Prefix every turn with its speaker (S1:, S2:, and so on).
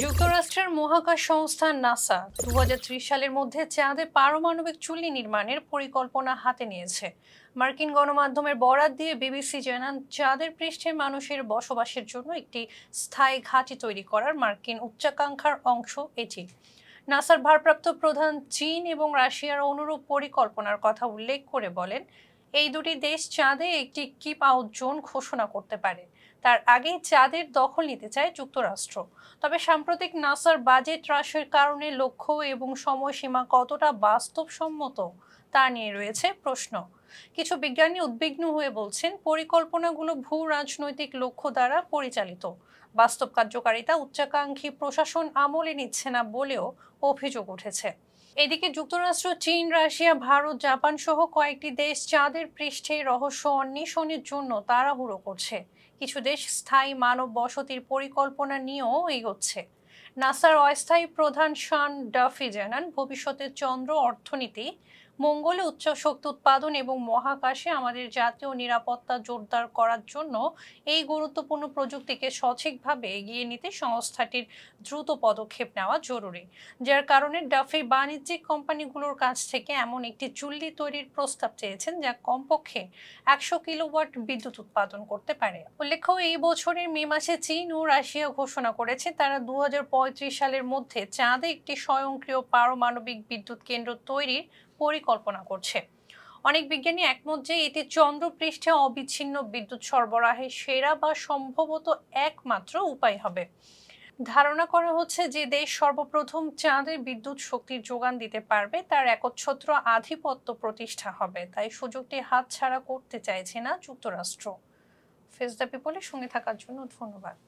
S1: যুক্তরাষ্ট্রের মহাকাশ সংস্থা নাসা 2030 সালের মধ্যে চাঁদে পারমাণবিক চুল্লি নির্মাণের পরিকল্পনা হাতে নিয়েছে। মার্কিন গণমাধ্যমের বরাত দিয়ে বিবিসি জানান, চাঁদের পৃষ্ঠে মানুষের বসবাসের জন্য একটি স্থায়ী ঘাঁটি তৈরি করার মার্কিন উচ্চাকাঙ্ক্ষার অংশ এটি। নাসার ভারপ্রাপ্ত প্রধান চীন এবং রাশিয়ার অনুরূপ পরিকল্পনার কথা উল্লেখ করে বলেন, এই দুটি দেশ চাঁদে একটি কিপ আউট জোন ঘোষণা করতে পারে। তার আগেই চাঁদের দখল নিতে চায় যুক্তরাষ্ট্র। তবে সাম্প্রতিক নাসার বাজেট হ্রাসের কারণে লক্ষ্য এবং সময়সীমা কতটা বাস্তবসম্মত তা নিয়ে রয়েছে প্রশ্ন। কিছু বিজ্ঞানী উদ্বিগ্ন হয়ে বলছেন, পরিকল্পনাগুলো ভূ রাজনৈতিক লক্ষ্য দ্বারা পরিচালিত। বাস্তব কার্যকারিতা উচ্চাকাঙ্ক্ষী প্রশাসন আমলে নিচ্ছে না বলেও অভিযোগ উঠেছে। এদিকে যুক্তরাষ্ট্র, চীন, রাশিয়া, ভারত, জাপান সহ কয়েকটি দেশ চাঁদের পৃষ্ঠে রহস্য অন্বেষণের জন্য তাড়াহুড়ো করছে। কিছু দেশ স্থায়ী মানব বসতির পরিকল্পনা নিয়েও এগোচ্ছে। নাসার অস্থায়ী প্রধান শান ডাফি জানান, ভবিষ্যতের চন্দ্র অর্থনীতি, মঙ্গলে উচ্চ শক্তি উৎপাদন এবং মহাকাশে আমাদের জাতীয় নিরাপত্তা জোরদার করার জন্য এই গুরুত্বপূর্ণ প্রযুক্তিকে সঠিকভাবে এগিয়ে নিতে সংস্থাটির দ্রুত পদক্ষেপ নেওয়া জরুরি। যার কারণে ডাফি বাণিজ্যিক কোম্পানিগুলোর কাছ থেকে এমন একটি চুল্লি তৈরির প্রস্তাব চেয়েছেন যা কমপক্ষে 100 কিলোওয়াট বিদ্যুৎ উৎপাদন করতে পারে। উল্লেখ্য, এই বছরের মে মাসে চীন ও রাশিয়া ঘোষণা করেছে তারা 2035 সালের মধ্যে চাঁদে একটি স্বয়ংক্রিয় পারমাণবিক বিদ্যুৎ কেন্দ্র তৈরির পরিকল্পনা করছে। অনেক বিজ্ঞানী একমত যে এটি চন্দ্রপৃষ্ঠে অবিচ্ছিন্ন বিদ্যুৎ সরবরাহের সেরা বা সম্ভবত একমাত্র উপায় হবে। ধারণা করা হচ্ছে যে দেশ সর্বপ্রথম চাঁদে বিদ্যুৎ শক্তির যোগান দিতে পারবে তার একচ্ছত্র আধিপত্য প্রতিষ্ঠা হবে। তাই সুযোগটি হাতছাড়া করতে চাইছে না যুক্তরাষ্ট্র। ফেস দ্য পিপলের সঙ্গে থাকার জন্য ধন্যবাদ।